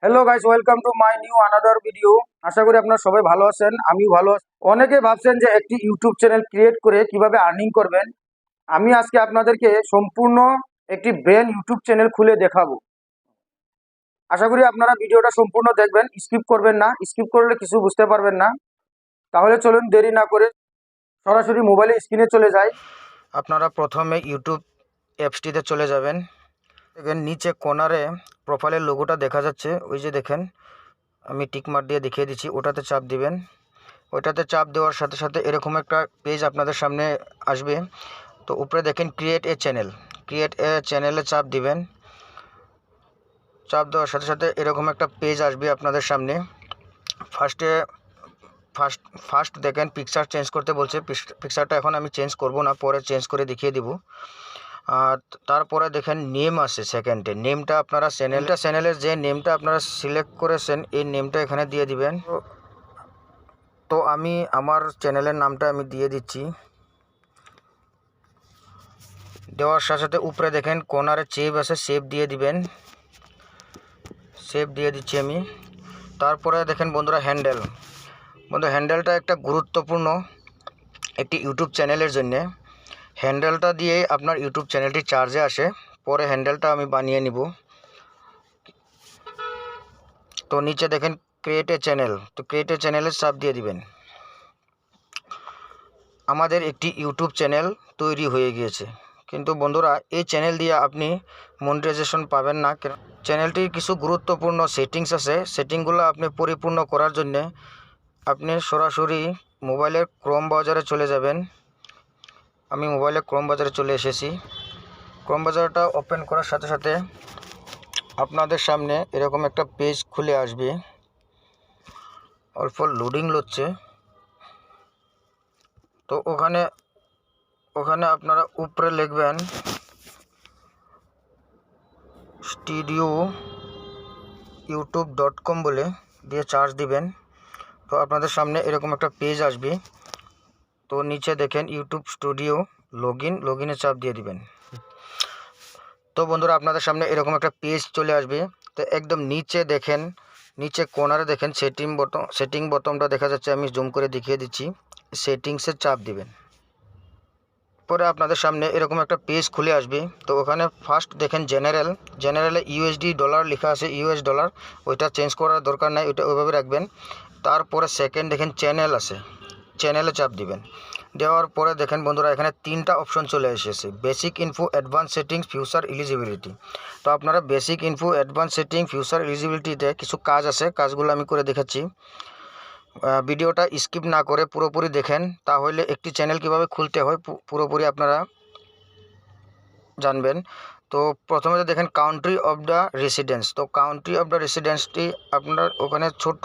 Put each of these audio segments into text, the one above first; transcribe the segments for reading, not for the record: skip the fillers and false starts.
Hello guys, welcome to my new another video. আশা করি আপনারা সবাই ভালো আছেন, আমিও ভালো আছি। অনেকে ভাবছেন যে একটি ইউটিউব চ্যানেল ক্রিয়েট করে কিভাবে আর্নিং করবেন। আমি আজকে আপনাদেরকে সম্পূর্ণ একটি ব্র্যান্ড ইউটিউব চ্যানেল খুলে দেখাবো। আশা করি আপনারা ভিডিওটা সম্পূর্ণ দেখবেন, স্কিপ করবেন না। স্কিপ করলে কিছু বুঝতে পারবেন না। তাহলে চলুন দেরি না করে সরাসরি মোবাইলে স্ক্রিনে চলে যাই। আপনারা প্রথমে ইউটিউব অ্যাপসটিতে চলে যাবেন। দেখবেন নিচে কর্নারে প্রোফাইলের লোগোটা দেখা যাচ্ছে, ওই যে দেখেন, আমি টিকমার্ক দিয়ে দেখিয়ে দিচ্ছি, ওটাতে চাপ দিবেন। ওইটাতে চাপ দেওয়ার সাথে সাথে এরকম একটা পেজ আপনাদের সামনে আসবে। তো উপরে দেখেন create a channel, create a চ্যানেলে চাপ দিবেন। চাপ দেওয়ার সাথে সাথে এরকম একটা পেজ আসবে আপনাদের সামনে। ফার্স্ট দেখেন পিকচার চেঞ্জ করতে বলছে। পিকচারটা এখন আমি চেঞ্জ করব না, পরে চেঞ্জ করে দেখিয়ে দিব। আর তারপরে দেখেন নেম আছে সেকেন্ডে। নেমটা আপনারা চ্যানেলের যে নেমটা আপনারা সিলেক্ট করেছেন এই নেমটা এখানে দিয়ে দিবেন। তো আমি আমার চ্যানেলের নামটা আমি দিয়ে দিচ্ছি। দেওয়ার সাথে সাথে উপরে দেখেন কর্নারে সেভ আছে, সেভ দিয়ে দিবেন। সেভ দিয়ে দিচ্ছি আমি। তারপরে দেখেন বন্ধুরা হ্যান্ডেলটা একটা গুরুত্বপূর্ণ একটি ইউটিউব চ্যানেলের জন্য। হ্যান্ডেলটা দিয়ে আপনার ইউটিউব চ্যানেলটি চার্জে আসে, পরে হ্যান্ডেলটা আমি বানিয়ে নিব। তো নিচে দেখেন ক্রিয়েট এ চ্যানেল, তো ক্রিয়েট এ চ্যানেলের চাপ দিয়ে দিবেন। আমাদের একটি ইউটিউব চ্যানেল তৈরি হয়ে গিয়েছে। কিন্তু বন্ধুরা এই চ্যানেল দিয়ে আপনি মনিটাইজেশন পাবেন না। চ্যানেলটির কিছু গুরুত্বপূর্ণ সেটিংস আছে, সেটিংগুলো আপনি পরিপূর্ণ করার জন্য আপনি সরাসরি মোবাইলের ক্রোম ব্রাউজারে চলে যাবেন। আমি মোবাইলে ক্রোম ব্রাউজারে চলে এসেছি। ক্রোম ব্রাউজারটা ওপেন করার সাথে সাথে আপনাদের সামনে এরকম একটা পেজ খুলে আসবে। অল্প লোডিং হচ্ছে। তো ওখানে আপনারা উপরে লিখবেন studioyoutube.com বলে দিয়ে চার্জ দিবেন। তো আপনাদের সামনে এরকম একটা পেজ আসবে। তো নিচে দেখেন ইউটিউব স্টুডিও লগইনে চাপ দিয়ে দিবেন। তো বন্ধুরা আপনাদের সামনে এরকম একটা পেজ চলে আসবে। তো একদম নিচে দেখেন, নিচে কর্নারে দেখেন সেটিং বটনটা দেখা যাচ্ছে, আমি জুম করে দেখিয়ে দিচ্ছি। সেটিংসে চাপ দিবেন। পরে আপনাদের সামনে এরকম একটা পেজ খুলে আসবে। তো ওখানে ফার্স্ট দেখেন জেনারেলে ইউএসডি ডলার লেখা আছে, ইউএস ডলার। ওইটা চেঞ্জ করার দরকার নাই, ওইটা ওইভাবে রাখবেন। তারপরে সেকেন্ড দেখেন চ্যানেল আছে, চ্যানেলে চাপ দিবেন। দেওয়ার পরে দেখেন বন্ধুরা এখানে তিনটা অপশন চলে এসেছে, basic info, advance settings, future eligibility. তো আপনারা basic info, advance setting, future এলিজিবিলিটিতে কিছু কাজ আছে, কাজগুলো আমি করে দেখাচ্ছি। ভিডিওটা স্কিপ না করে পুরোপুরি দেখেন, তাহলে একটি চ্যানেল কিভাবে খুলতে হয় পুরোপুরি আপনারা জানবেন। তো প্রথমে দেখেন কান্ট্রি অফ দ্য রেসিডেন্স। তো কান্ট্রি অফ দ্য রেসিডেন্সটি আপনার ওখানে ছোট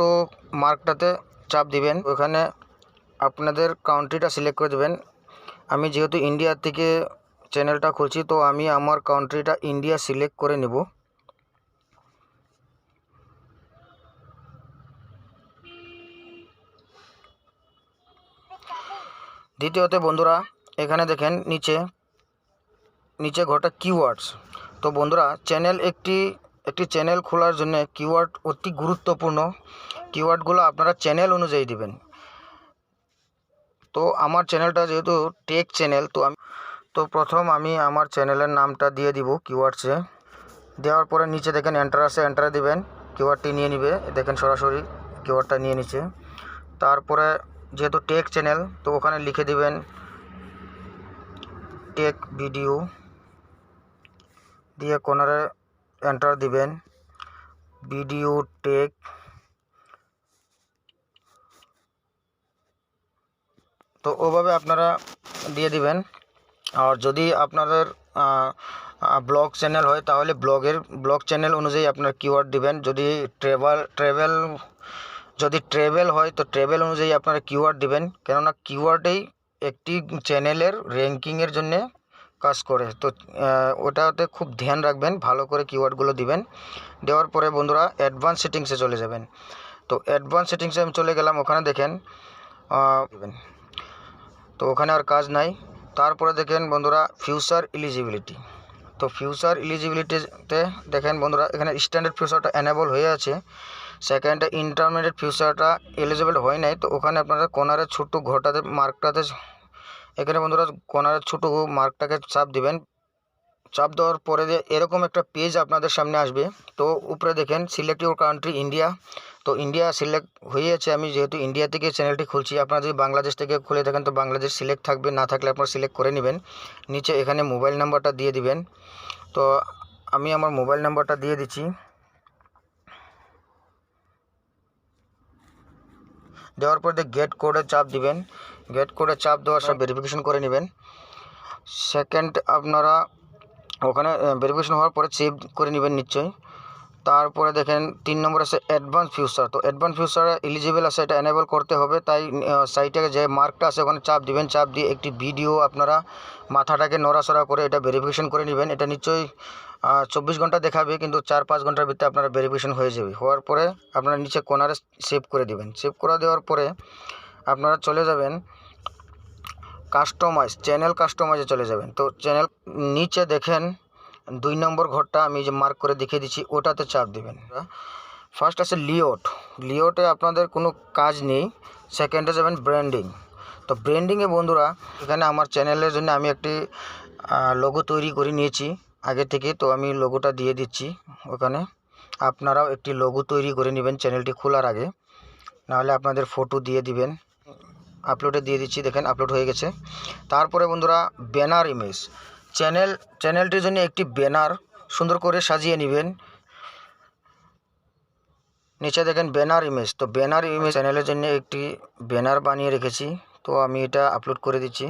মার্কটাতে চাপ দিবেন। ওখানে আপনাদের কান্ট্রিটা সিলেক্ট করে দেবেন। আমি যেহেতু ইন্ডিয়া থেকে চ্যানেলটা খুলছি, তো আমি আমার কান্ট্রিটা ইন্ডিয়া সিলেক্ট করে নেব। দ্বিতীয়তে বন্ধুরা এখানে দেখেন নিচে ঘটা কিওয়ার্ডস। তো বন্ধুরা একটি চ্যানেল খোলার জন্য কিওয়ার্ড অতি গুরুত্বপূর্ণ। কিওয়ার্ডগুলো আপনারা চ্যানেল অনুযায়ী দিবেন। তো আমার চ্যানেলটা যেহেতু টেক চ্যানেল, তো প্রথম আমি আমার চ্যানেলের নামটা দিয়ে দিব কিওয়ার্ডসে। দেওয়ার পরে নিচে দেখেন এন্টার আছে, এন্টারে দিবেন। কিওয়ার্ডটি নিয়ে নিবে, দেখেন সরাসরি কিওয়ার্ডটা নিয়ে নিচ্ছে। তারপরে যেহেতু টেক চ্যানেল, তো ওখানে লিখে দিবেন টেক ভিডিও, দিয়ে কর্নারে এন্টার দিবেন, ভিডিও টেক। তো ওভাবে আপনারা দিয়ে দিবেন। আর যদি আপনাদের ব্লগ চ্যানেল হয় তাহলে ব্লগ চ্যানেল অনুযায়ী আপনার কিওয়ার্ড দিবেন। যদি ট্রাভেল হয় তো ট্রাভেল অনুযায়ী আপনারা কিওয়ার্ড দিবেন, কেননা কিওয়ার্ডেই একটি চ্যানেলের র্যাঙ্কিংয়ের জন্যে কাজ করে। তো ওটাতে খুব ধ্যান রাখবেন, ভালো করে কিওয়ার্ডগুলো দিবেন। দেওয়ার পরে বন্ধুরা অ্যাডভান্স সেটিংসে চলে যাবেন। তো অ্যাডভান্স সেটিংসে আমি চলে গেলাম। ওখানে দেখেন তো ওখানে আর কাজ নাই। তারপরে দেখেন বন্ধুরা ফিউচার এলিজিবিলিটি। তো ফিউচার এলিজিবিলিটিতে দেখেন বন্ধুরা, এখানে স্ট্যান্ডার্ড ফিউচারটা এনেবল হয়ে আছে, সেকেন্ডে ইন্টারমিডিয়েট ফিউচারটা এলিজিবল হয় নাই। তো ওখানে আপনারা কর্নারের ছোটো ঘরটাতে মার্কটাতে, এখানে বন্ধুরা কর্নারের ছোটো মার্কটাকে চাপ দিবেন। চাপ দেওয়ার পরে যে এরকম একটা পেজ আপনাদের সামনে আসবে। তো উপরে দেখেন সিলেক্ট ইউর কান্ট্রি ইন্ডিয়া। তো ইন্ডিয়া সিলেক্ট হয়ে আছে, আমি যেহেতু ইন্ডিয়া থেকে চ্যানেলটি খুলছি, আপনারা যদি বাংলাদেশ থেকে খুলে থাকেন তো বাংলাদেশ সিলেক্ট থাকবে, না থাকলে আপনারা সিলেক্ট করে নেবেন। নিচে এখানে মোবাইল নাম্বারটা দিয়ে দিবেন। তো আমি আমার মোবাইল নাম্বারটা দিয়ে দিচ্ছি। দেওয়ার পর গেট কোডে চাপ দিবেন। গেট কোডে চাপ দেওয়ার সব ভেরিফিকেশন করে নেবেন। সেকেন্ড আপনারা ওখানে ভেরিফিকেশন হওয়ার পরে সেভ করে নেবেন নিশ্চয়ই। তারপরে দেখেন 3 নম্বর আছে অ্যাডভান্স ফিউচার। তো অ্যাডভান্স ফিউচার এলিজিবল আছে, এটা এনেবল করতে হবে। তাই সাইটে যে মার্কটা আছে ওখানে চাপ দিবেন। চাপ দিয়ে একটি ভিডিও আপনারা মাথাটাকে নড়াচড়া করে এটা ভেরিফিকেশন করে নেবেন। এটা নিশ্চয়ই 24 ঘন্টা দেখাবে, কিন্তু 4-5 ঘন্টার ভিতরে আপনারা ভেরিফিকেশন হয়ে যাবে। হওয়ার পরে আপনারা নিচে কোনারে সেভ করে দিবেন। সেভ করে দেওয়ার পরে আপনারা চলে যাবেন কাস্টমাইজ, চ্যানেল কাস্টমাইজে চলে যাবেন। তো চ্যানেল নিচে দেখেন 2 নম্বর ঘরটা আমি যে মার্ক করে দেখিয়ে দিচ্ছি, ওটাতে চাপ দেবেন। ফার্স্ট আছে লিওট। লিওটে আপনাদের কোনো কাজ নেই। সেকেন্ডে যাবেন ব্র্যান্ডিং। তো ব্র্যান্ডিংয়ে বন্ধুরা এখানে আমার চ্যানেলের জন্য আমি একটি লোগো তৈরি করে নিয়েছি আগে থেকে। তো আমি লোগোটা দিয়ে দিচ্ছি ওখানে। আপনারাও একটি লোগো তৈরি করে নেবেন চ্যানেলটি খোলার আগে, নাহলে আপনাদের ফটো দিয়ে দিবেন। আপলোডে দিয়ে দিচ্ছি, দেখেন আপলোড হয়ে গেছে। তারপরে বন্ধুরা ব্যানার ইমেজ, চ্যানেলটির জন্য একটি ব্যানার সুন্দর করে সাজিয়ে নেবেন। নিচে দেখেন ব্যানার ইমেজ। তো ব্যানার ইমেজ চ্যানেলের জন্য একটি ব্যানার বানিয়ে রেখেছি। তো আমি এটা আপলোড করে দিচ্ছি।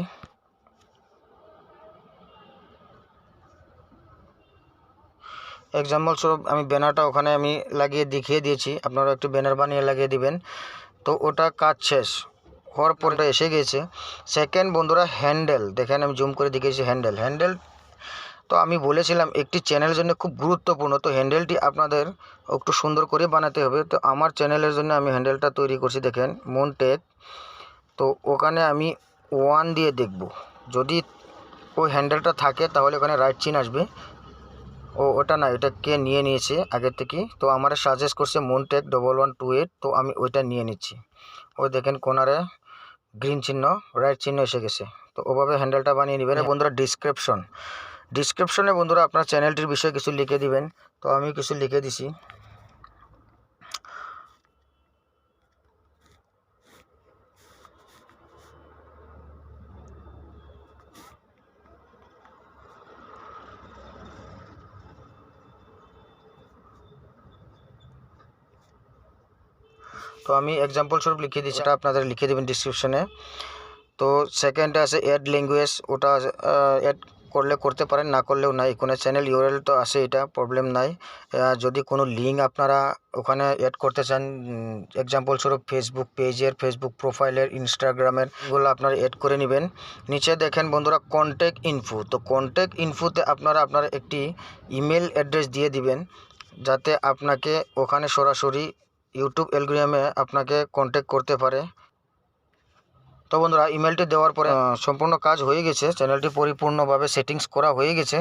এক্সাম্পল স্বরূপ আমি ব্যানারটা ওখানে আমি লাগিয়ে দেখিয়ে দিয়েছি, আপনারা একটু ব্যানার বানিয়ে লাগিয়ে দিবেন। তো ওটা কাজ শেষ হওয়ার পরটা এসে গেছে। সেকেন্ড বন্ধুরা হ্যান্ডেল, দেখেন আমি জুম করে দেখিয়েছি হ্যান্ডেল। তো আমি বলেছিলাম একটি চ্যানেলের জন্য খুব গুরুত্বপূর্ণ। তো হ্যান্ডেলটি আপনাদের একটু সুন্দর করে বানাতে হবে। তো আমার চ্যানেলের জন্য আমি হ্যান্ডেলটা তৈরি করছি, দেখেন মনটেক। তো ওখানে আমি 1 দিয়ে দেখব, যদি ওই হ্যান্ডেলটা থাকে তাহলে ওখানে রাইট চিহ্ন আসবে। ওটা না, এটা কে নিয়ে নিয়েছে আগের থেকে। তো আমার সাজেস্ট করছে মনটেক 1128। তো আমি ওইটা নিয়ে নিচ্ছি। ওই দেখেন কোনারে গ্রিন চিহ্ন, রাইট চিহ্ন এসে গেছে। তো ওভাবে হ্যান্ডেলটা বানিয়ে নেবেন। বন্ধুরা ডিসক্রিপশনে বন্ধুরা আপনার চ্যানেলটির বিষয়ে কিছু লিখে দিবেন। তো আমি কিছু লিখে দিছি। তো আমি এক্সাম্পল স্বরূপ লিখে দিচ্ছি, এটা আপনাদের লিখে দেবেন ডিসক্রিপশনে। তো সেকেন্ডে আছে অ্যাড ল্যাঙ্গুয়েজ, ওটা অ্যাড করলে করতে পারেন, না করলেও নাই। কোনো চ্যানেল ইউআরএল তো আসে, এটা প্রবলেম নাই। যদি কোনো লিঙ্ক আপনারা ওখানে অ্যাড করতে চান, এক্সাম্পল স্বরূপ ফেসবুক পেজের, ফেসবুক প্রোফাইলের, ইনস্টাগ্রামের, এগুলো আপনারা অ্যাড করে নেবেন। নিচে দেখেন বন্ধুরা কন্ট্যাক্ট ইনফো। তো কন্ট্যাক্ট ইনফোতে আপনারা আপনার একটি ইমেল অ্যাড্রেস দিয়ে দিবেন, যাতে আপনাকে ওখানে সরাসরি ইউটিউব অ্যালগরিদমে আপনাকে কন্ট্যাক্ট করতে পারে। তো বন্ধুরা ইমেলটি দেওয়ার পরে সম্পূর্ণ কাজ হয়ে গেছে, চ্যানেলটি পরিপূর্ণভাবে সেটিংস করা হয়ে গেছে।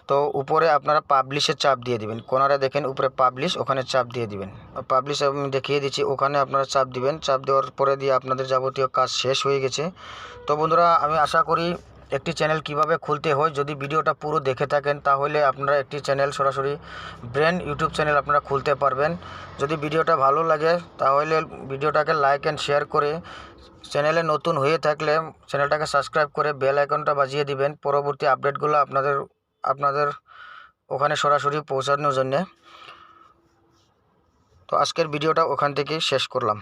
তো উপরে আপনারা পাবলিশে চাপ দিয়ে দিবেন। কোনারে দেখেন উপরে পাবলিশ, ওখানে চাপ দিয়ে দিবেন। পাবলিশ আমি দেখিয়ে দিচ্ছি, ওখানে আপনারা চাপ দিবেন। চাপ দেওয়ার পরে দিয়ে আপনাদের যাবতীয় কাজ শেষ হয়ে গেছে। তো বন্ধুরা আমি আশা করি একটি চ্যানেল কিভাবে খুলতে হয়, যদি ভিডিওটা পুরো দেখে থাকেন তাহলে আপনারা একটি চ্যানেল সরাসরি ব্র্যান্ড ইউটিউব চ্যানেল আপনারা খুলতে পারবেন। যদি ভিডিওটা ভালো লাগে তাহলে ভিডিওটাকে লাইক অ্যান্ড শেয়ার করে, চ্যানেলে নতুন হয়ে থাকলে চ্যানেলটাকে সাবস্ক্রাইব করে বেল আইকনটা বাজিয়ে দিবেন পরবর্তী আপডেটগুলো আপনাদের ওখানে সরাসরি পৌঁছানোর জন্যে। তো আজকের ভিডিওটা ওখান থেকেই শেষ করলাম।